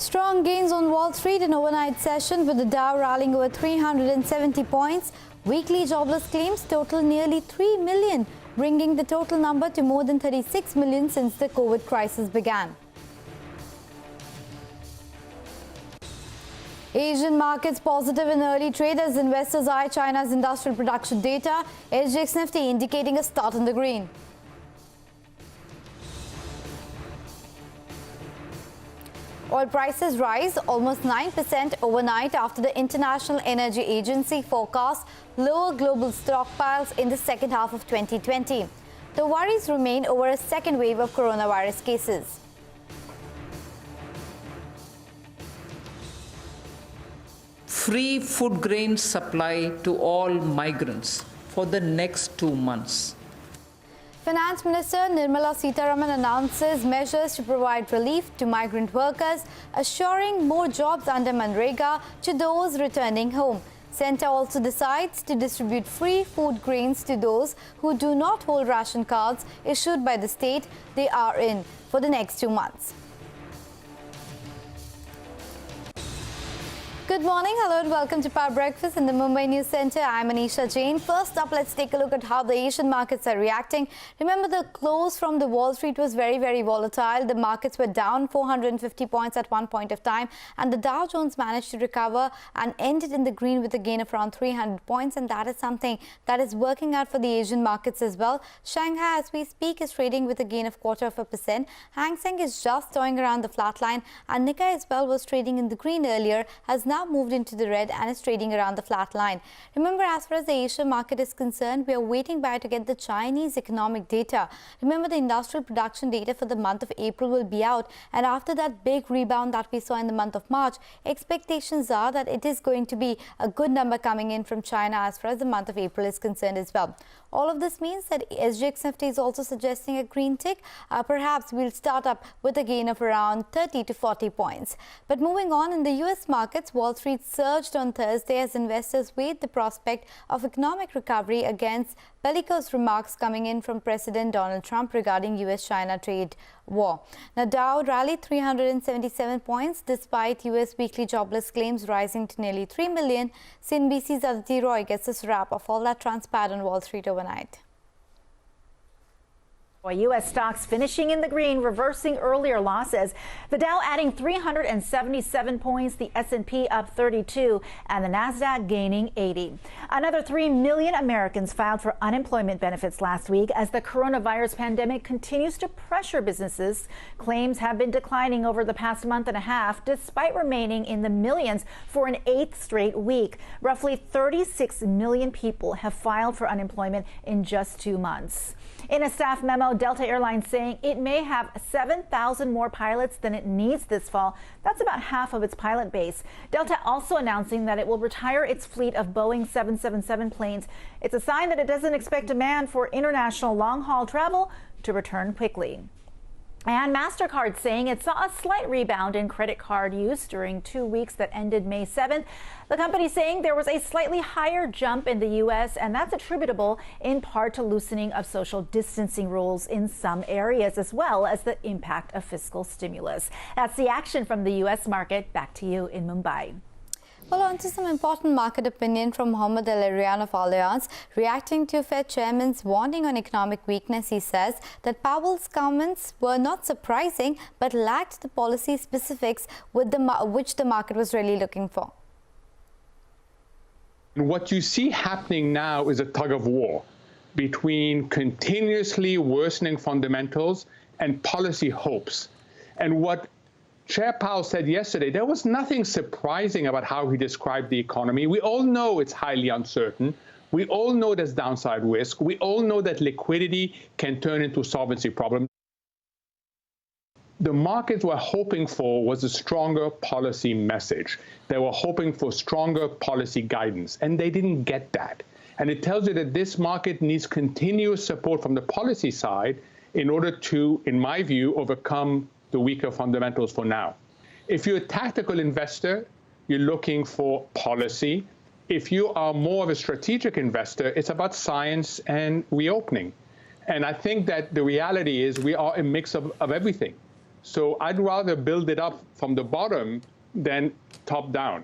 Strong gains on Wall Street in overnight session with the Dow rallying over 370 points. Weekly jobless claims total nearly 3 million, bringing the total number to more than 36 million since the COVID crisis began. Asian markets positive in early trade as investors eye China's industrial production data. SGX Nifty indicating a start in the green. Oil prices rise almost 9% overnight after the International Energy Agency forecasts lower global stockpiles in the second half of 2020. The worries remain over a second wave of coronavirus cases. Free food grain supply to all migrants for the next 2 months. Finance Minister Nirmala Sitharaman announces measures to provide relief to migrant workers, assuring more jobs under Manrega to those returning home. Centre also decides to distribute free food grains to those who do not hold ration cards issued by the state they are in for the next 2 months. Good morning, hello and welcome to Power Breakfast in the Mumbai News Centre. I'm Anisha Jain. First up, let's take a look at how the Asian markets are reacting. Remember, the close from the Wall Street was very volatile. The markets were down 450 points at one point of time, and the Dow Jones managed to recover and ended in the green with a gain of around 300 points, and that is something that is working out for the Asian markets as well. Shanghai, as we speak, is trading with a gain of 0.25%. Hang Seng is just toying around the flat line, and Nikkei as well was trading in the green earlier, has now moved into the red and is trading around the flat line. Remember, as far as the Asian market is concerned, we are waiting by to get the Chinese economic data. Remember, the industrial production data for the month of April will be out, and after that big rebound that we saw in the month of March, expectations are that it is going to be a good number coming in from China as far as the month of April is concerned as well. All of this means that SGX Nifty is also suggesting a green tick. Perhaps we'll start up with a gain of around 30 to 40 points. But moving on, in the US markets, Wall Street surged on Thursday as investors weighed the prospect of economic recovery against bellicose remarks coming in from President Donald Trump regarding US-China trade war. Now, Dow rallied 377 points despite US weekly jobless claims rising to nearly 3 million. CNBC's Aditi Roy gets us a wrap of all that transpired on Wall Street overnight. U.S. stocks finishing in the green, reversing earlier losses. The Dow adding 377 points, the S&P up 32, and the Nasdaq gaining 80. Another 3 million Americans filed for unemployment benefits last week as the coronavirus pandemic continues to pressure businesses. Claims have been declining over the past month and a half, despite remaining in the millions for an 8th straight week. Roughly 36 million people have filed for unemployment in just 2 months. In a staff memo, Delta Airlines saying it may have 7,000 more pilots than it needs this fall. That's about half of its pilot base. Delta also announcing that it will retire its fleet of Boeing 777 planes. It's a sign that it doesn't expect demand for international long-haul travel to return quickly. And MasterCard saying it saw a slight rebound in credit card use during 2 weeks that ended May 7th. The company saying there was a slightly higher jump in the U.S., and that's attributable in part to loosening of social distancing rules in some areas, as well as the impact of fiscal stimulus. That's the action from the U.S. market. Back to you in Mumbai. Well, on to some important market opinion from Mohammad El Arian of Allianz. Reacting to Fed chairman's warning on economic weakness, he says that Powell's comments were not surprising but lacked the policy specifics which the market was really looking for. What you see happening now is a tug of war between continuously worsening fundamentals and policy hopes. And what Chair Powell said yesterday, there was nothing surprising about how he described the economy. We all know it's highly uncertain. We all know there's downside risk. We all know that liquidity can turn into a solvency problem. The markets were hoping for was a stronger policy message. They were hoping for stronger policy guidance, and they didn't get that. And it tells you that this market needs continuous support from the policy side in order to, in my view, overcome the weaker fundamentals for now. If you're a tactical investor, you're looking for policy. If you are more of a strategic investor, it's about science and reopening. And I think that the reality is we are a mix of everything. So I'd rather build it up from the bottom than top down.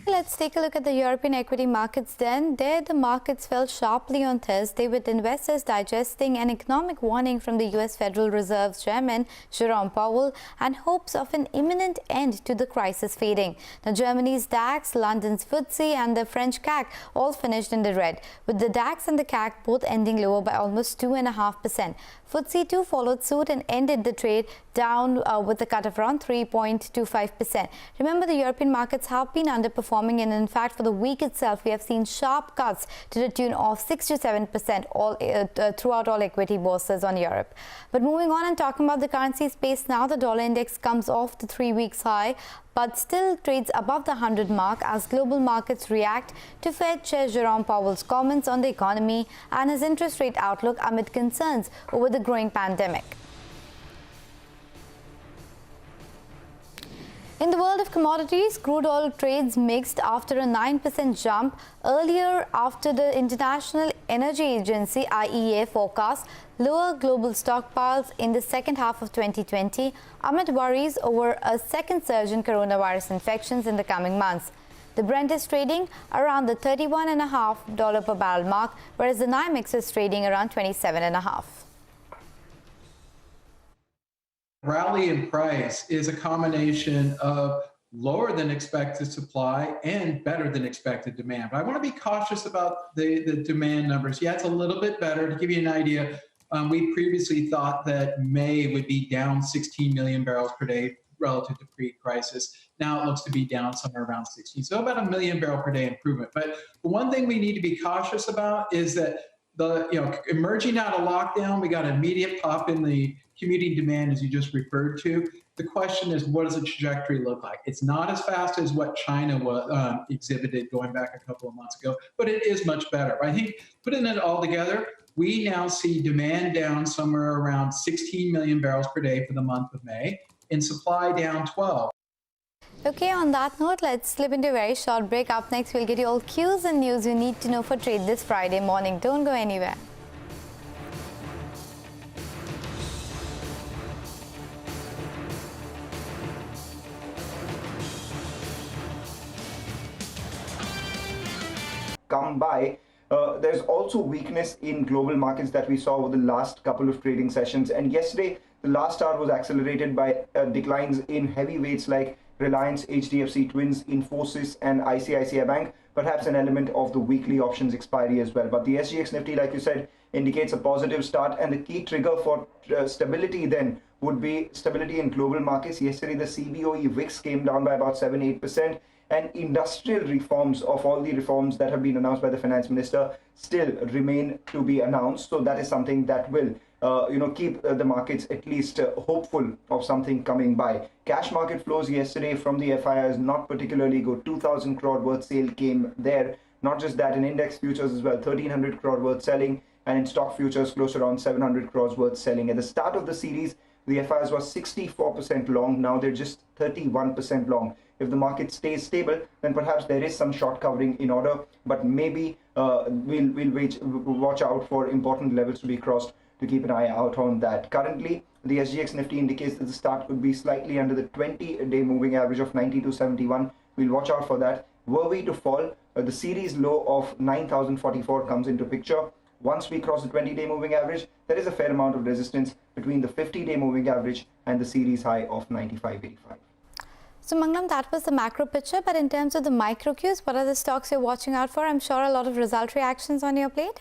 Let's take a look at the European equity markets then. There, the markets fell sharply on Thursday, with investors digesting an economic warning from the US Federal Reserve's chairman, Jerome Powell, and hopes of an imminent end to the crisis fading. Now, Germany's DAX, London's FTSE and the French CAC all finished in the red, with the DAX and the CAC both ending lower by almost 2.5%. FTSE too followed suit and ended the trade down with a cut of around 3.25%. Remember, the European markets have been underperforming, and in fact, for the week itself, we have seen sharp cuts to the tune of 6 to 7% throughout all equity bourses on Europe. But moving on and talking about the currency space now, the dollar index comes off the 3-week high, but still trades above the 100 mark as global markets react to Fed Chair Jerome Powell's comments on the economy and his interest rate outlook amid concerns over the growing pandemic. In the world of commodities, crude oil trades mixed after a 9% jump earlier after the International Energy Agency (IEA) forecast lower global stockpiles in the second half of 2020 amid worries over a second surge in coronavirus infections in the coming months. The Brent is trading around the $31.5 per barrel mark, whereas the NYMEX is trading around $27.5. Rally in price is a combination of lower than expected supply and better than expected demand. But I want to be cautious about the demand numbers. Yeah, it's a little bit better. To give you an idea, we previously thought that May would be down 16 million barrels per day relative to pre-crisis. Now it looks to be down somewhere around 16. So about a million barrel per day improvement. But the one thing we need to be cautious about is that emerging out of lockdown, we got an immediate pop in the commuting demand, as you just referred to. The question is, what does the trajectory look like? It's not as fast as what China exhibited going back a couple of months ago, but it is much better. I think putting it all together, we now see demand down somewhere around 16 million barrels per day for the month of May, and supply down 12. Okay, on that note, let's slip into a very short break. Up next, we'll get you all cues and news you need to know for trade this Friday morning. Don't go anywhere. Come by. There's also weakness in global markets that we saw over the last couple of trading sessions. And yesterday, the last hour was accelerated by declines in heavyweights like Reliance, HDFC Twins, Infosys, and ICICI Bank. Perhaps an element of the weekly options expiry as well. But the SGX Nifty, like you said, indicates a positive start. And the key trigger for stability then would be stability in global markets. Yesterday, the CBOE VIX came down by about 7-8%. And industrial reforms of all the reforms that have been announced by the finance minister still remain to be announced. So that is something that will, keep the markets at least hopeful of something coming by. Cash market flows yesterday from the FIIs not particularly good. 2,000 crore worth sale came there. Not just that, in index futures as well, 1,300 crore worth selling, and in stock futures close around 700 crores worth selling. At the start of the series, the FIIs was 64% long. Now they're just 31% long. If the market stays stable, then perhaps there is some short covering in order, but maybe we'll watch out for important levels to be crossed to keep an eye out on that. Currently, the SGX Nifty indicates that the start could be slightly under the 20-day moving average of 92.71. We'll watch out for that. Were we to fall, the series low of 9,044 comes into picture. Once we cross the 20-day moving average, there is a fair amount of resistance between the 50-day moving average and the series high of 95.85. So Mangalam, that was the macro picture, but in terms of the micro cues, what are the stocks you're watching out for? I'm sure a lot of result reactions on your plate.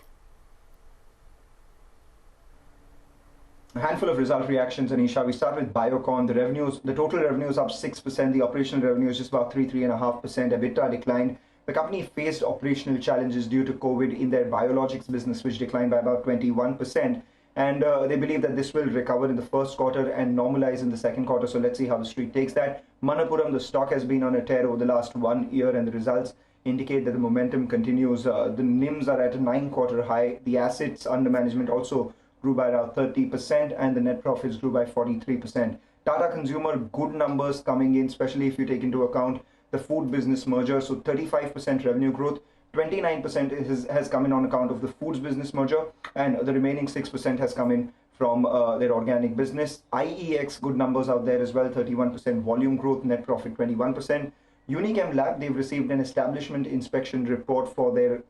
A handful of result reactions, Anisha. We start with BIOCON. The total revenue is up 6%. The operational revenue is just about 3.5%. EBITDA declined. The company faced operational challenges due to COVID in their biologics business, which declined by about 21%. And they believe that this will recover in the first quarter and normalize in the second quarter. So let's see how the street takes that. Manappuram, the stock has been on a tear over the last 1 year, and the results indicate that the momentum continues. The NIMs are at a 9-quarter high. The assets under management also grew by around 30%, and the net profits grew by 43%. Tata Consumer, good numbers coming in, especially if you take into account the food business merger. So 35% revenue growth. 29% has come in on account of the foods business merger, and the remaining 6% has come in from their organic business. IEX, good numbers out there as well, 31% volume growth, net profit 21%. Unichem Lab, they've received an establishment inspection report for their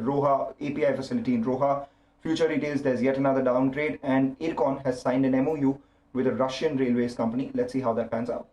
Roha API facility in Roha. Future Retails, there's yet another downgrade, and IRCON has signed an MOU with a Russian railways company. Let's see how that pans out.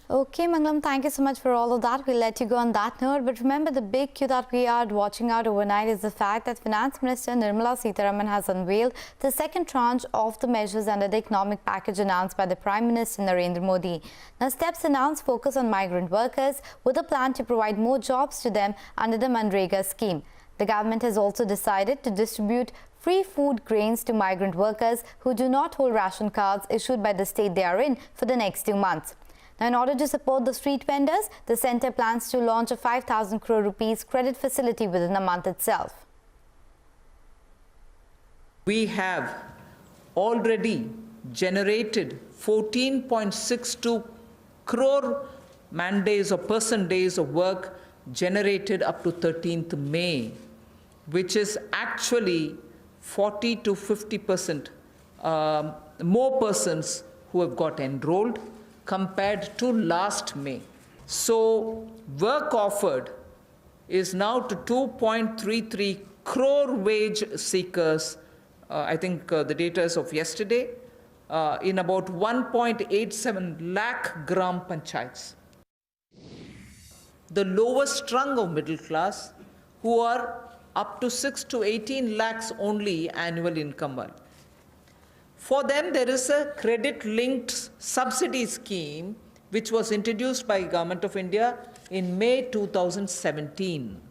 Okay, Mangalam, thank you so much for all of that. We'll let you go on that note. But remember, the big cue that we are watching out overnight is the fact that Finance Minister Nirmala Sitharaman has unveiled the second tranche of the measures under the economic package announced by the Prime Minister Narendra Modi. Now, steps announced focus on migrant workers with a plan to provide more jobs to them under the Manrega scheme. The government has also decided to distribute free food grains to migrant workers who do not hold ration cards issued by the state they are in for the next 2 months. Now, in order to support the street vendors, the centre plans to launch a 5,000 crore rupees credit facility within a month itself. We have already generated 14.62 crore man days or person days of work generated up to 13th May, which is actually 40 to 50% more persons who have got enrolled compared to last May. So work offered is now to 2.33 crore wage seekers. I think the data is of yesterday, in about 1.87 lakh gram panchayats. The lowest rung of middle class, who are up to 6 to 18 lakhs only annual income. For them, there is a credit-linked subsidy scheme which was introduced by Government of India in May 2017.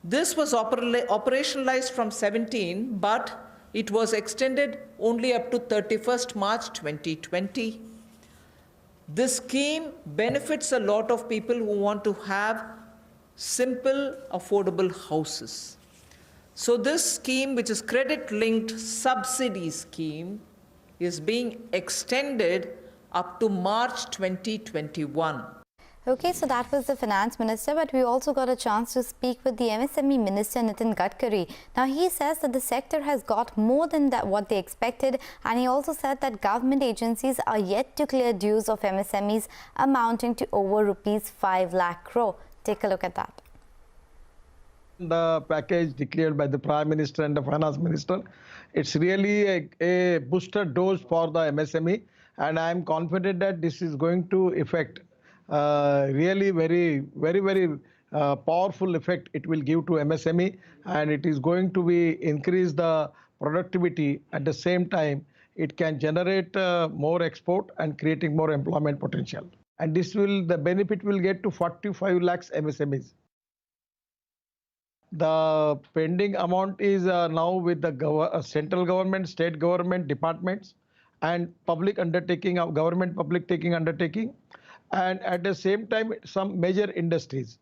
This was operationalized from 17, but it was extended only up to 31st March 2020. This scheme benefits a lot of people who want to have simple, affordable houses. So this scheme, which is credit-linked subsidy scheme, is being extended up to March 2021. Okay, so that was the Finance Minister, but we also got a chance to speak with the MSME Minister Nitin Gadkari. Now, he says that the sector has got more than what they expected, and he also said that government agencies are yet to clear dues of MSMEs amounting to over rupees 5 lakh crore. Take a look at that. The package declared by the Prime Minister and the Finance Minister, it's really a booster dose for the MSME, and I am confident that this is going to affect really very powerful effect it will give to MSME, and it is going to be increase the productivity. At the same time, it can generate more export and creating more employment potential, and the benefit will get to 45 lakhs MSMEs. The pending amount is now with the central government, state government, departments, and public undertaking, government public taking undertaking, and at the same time some major industries.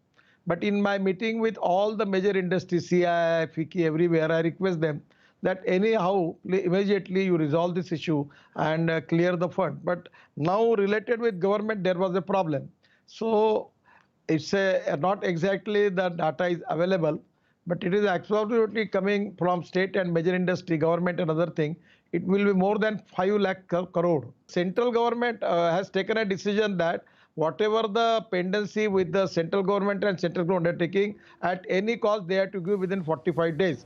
But in my meeting with all the major industries, CII, FICCI, everywhere, I request them that anyhow immediately you resolve this issue and clear the fund. But now related with government, there was a problem. So it's not exactly the data is available, but it is absolutely coming from state and major industry, government and other thing. It will be more than 5 lakh crore. Central government has taken a decision that whatever the pendency with the central government and central government undertaking, at any cost they have to give within 45 days.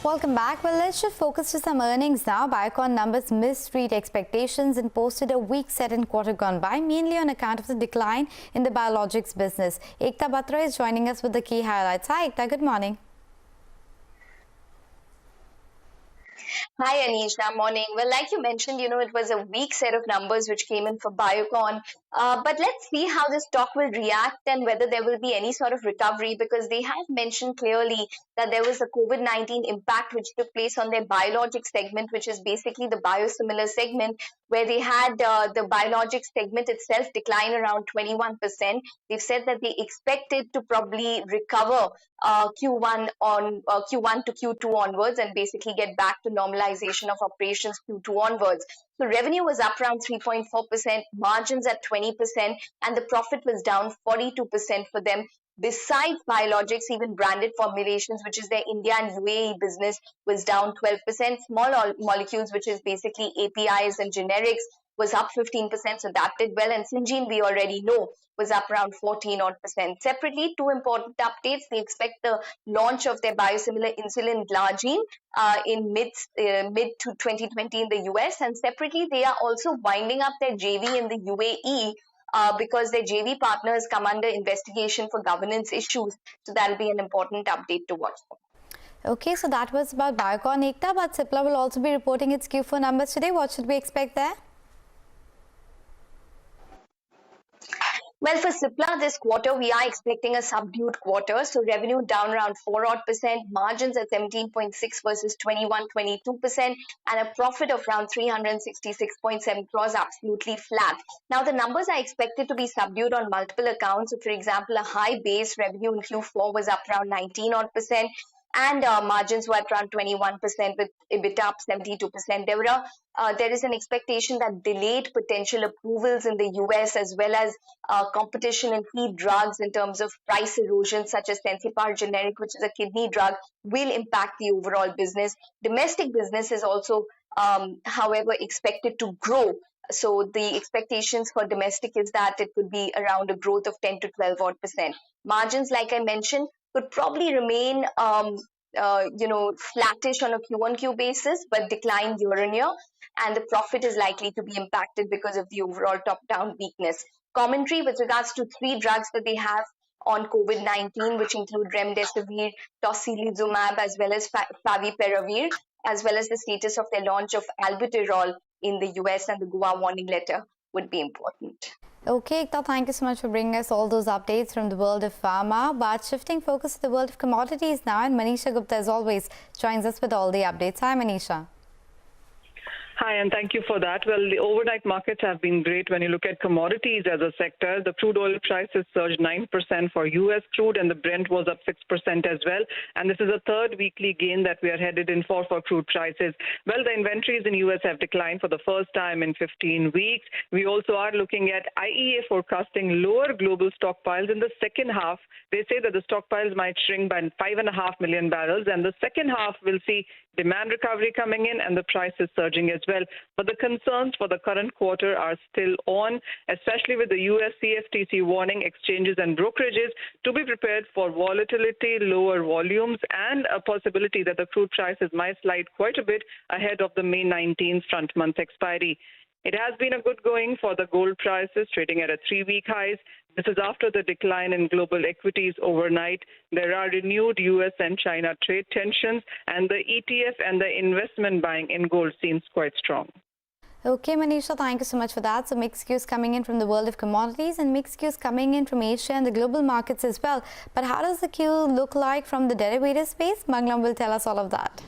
Welcome back. Well, let's shift focus to some earnings now. BIOCON numbers missed street expectations and posted a weak second quarter gone by, mainly on account of the decline in the biologics business. Ekta Batra is joining us with the key highlights. Hi, Ekta. Good morning. Hi, Anisha. Morning. Well, like you mentioned, it was a weak set of numbers which came in for BIOCON. But let's see how the stock will react and whether there will be any sort of recovery, because they have mentioned clearly that there was a COVID-19 impact which took place on their biologics segment, which is basically the biosimilar segment, where they had the biologics segment itself decline around 21%. They've said that they expected to probably recover Q1 to Q2 onwards and basically get back to normalization of operations Q2 onwards. So revenue was up around 3.4%, margins at 20%, and the profit was down 42% for them. Besides biologics, even branded formulations, which is their India and UAE business, was down 12%. Small molecules, which is basically APIs and generics, was up 15%, so that did well. And Syngene, we already know, was up around 14%. Separately, two important updates. They expect the launch of their biosimilar insulin Glargine in mid to 2020 in the US. And separately, they are also winding up their JV in the UAE because their JV partners come under investigation for governance issues. So that'll be an important update to watch for. Okay, so that was about BIOCON, Ekta, but Cipla will also be reporting its Q4 numbers today. What should we expect there? Well, for Cipla this quarter, we are expecting a subdued quarter. So revenue down around 4%, margins at 17.6 versus 22%, and a profit of around 366.7 crores, absolutely flat. Now, the numbers are expected to be subdued on multiple accounts. So, for example, a high base revenue in Q4 was up around 19%. And margins were at around 21% with EBITDA up 72%. There is an expectation that delayed potential approvals in the US as well as competition in key drugs in terms of price erosion such as Sensipar generic, which is a kidney drug, will impact the overall business. Domestic business is also, however, expected to grow. So the expectations for domestic is that it could be around a growth of 10 to 12%. Margins, like I mentioned, could probably remain flattish on a Q-on-Q basis, but decline year on year. And the profit is likely to be impacted because of the overall top-down weakness. Commentary with regards to 3 drugs that they have on COVID-19, which include remdesivir, tocilizumab, as well as favipiravir, as well as the status of their launch of albuterol in the US and the Goa warning letter would be important. Okay, Ekta, thank you so much for bringing us all those updates from the world of pharma. But shifting focus to the world of commodities now, and Manisha Gupta, as always, joins us with all the updates. Hi, Manisha. Hi, and thank you for that. Well, the overnight markets have been great when you look at commodities as a sector. The crude oil prices surged 9% for U.S. crude, and the Brent was up 6% as well. And this is a third weekly gain that we are headed in for crude prices. Well, the inventories in U.S. have declined for the first time in 15 weeks. We also are looking at IEA forecasting lower global stockpiles in the second half. They say that the stockpiles might shrink by 5.5 million barrels, and the second half will see demand recovery coming in and the prices surging as well. But the concerns for the current quarter are still on, especially with the US CFTC warning exchanges and brokerages to be prepared for volatility, lower volumes, and a possibility that the crude prices might slide quite a bit ahead of the May 19th front month expiry. It has been a good going for the gold prices, trading at a 3-week highs. This is after the decline in global equities overnight. There are renewed US and China trade tensions, and the ETF and the investment buying in gold seems quite strong. Okay, Manisha, thank you so much for that. So mixed cues coming in from the world of commodities and mixed cues coming in from Asia and the global markets as well. But how does the cue look like from the derivative space? Manglam will tell us all of that.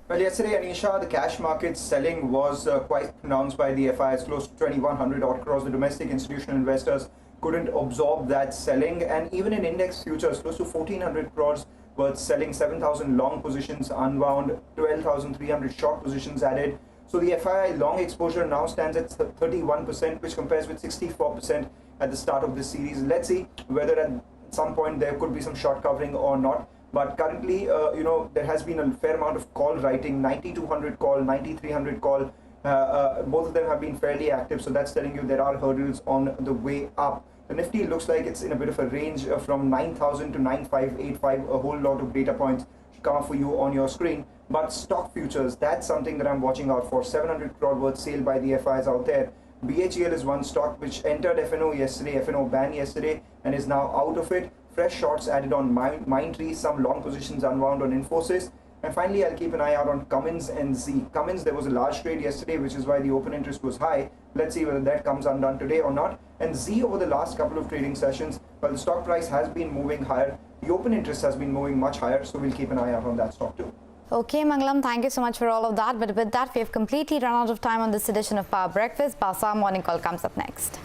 Well, yesterday, Anisha, the cash market selling was quite pronounced by the FIs, close to 2,100 odd crores. The domestic institutional investors couldn't absorb that selling, and even in index futures, close to 1,400 crores worth selling, 7,000 long positions unwound, 12,300 short positions added. So the FI long exposure now stands at 31%, which compares with 64% at the start of this series. Let's see whether at some point there could be some short covering or not. But currently, there has been a fair amount of call writing, 9,200 call, 9,300 call. Both of them have been fairly active, so that's telling you there are hurdles on the way up. The Nifty looks like it's in a bit of a range from 9,000 to 9,585. A whole lot of data points come up for you on your screen. But stock futures, that's something that I'm watching out for. 700 crore worth sale by the FIs out there. BHEL is one stock which entered FNO yesterday, FNO ban yesterday, and is now out of it. Fresh shorts added on Mindtree, some long positions unwound on Infosys. And finally, I'll keep an eye out on Cummins and Z. Cummins, there was a large trade yesterday, which is why the open interest was high. Let's see whether that comes undone today or not. And Z, over the last couple of trading sessions, while the stock price has been moving higher, the open interest has been moving much higher, so we'll keep an eye out on that stock too. Okay, Mangalam, thank you so much for all of that. But with that, we have completely run out of time on this edition of Power Breakfast. Basa Morning Call comes up next.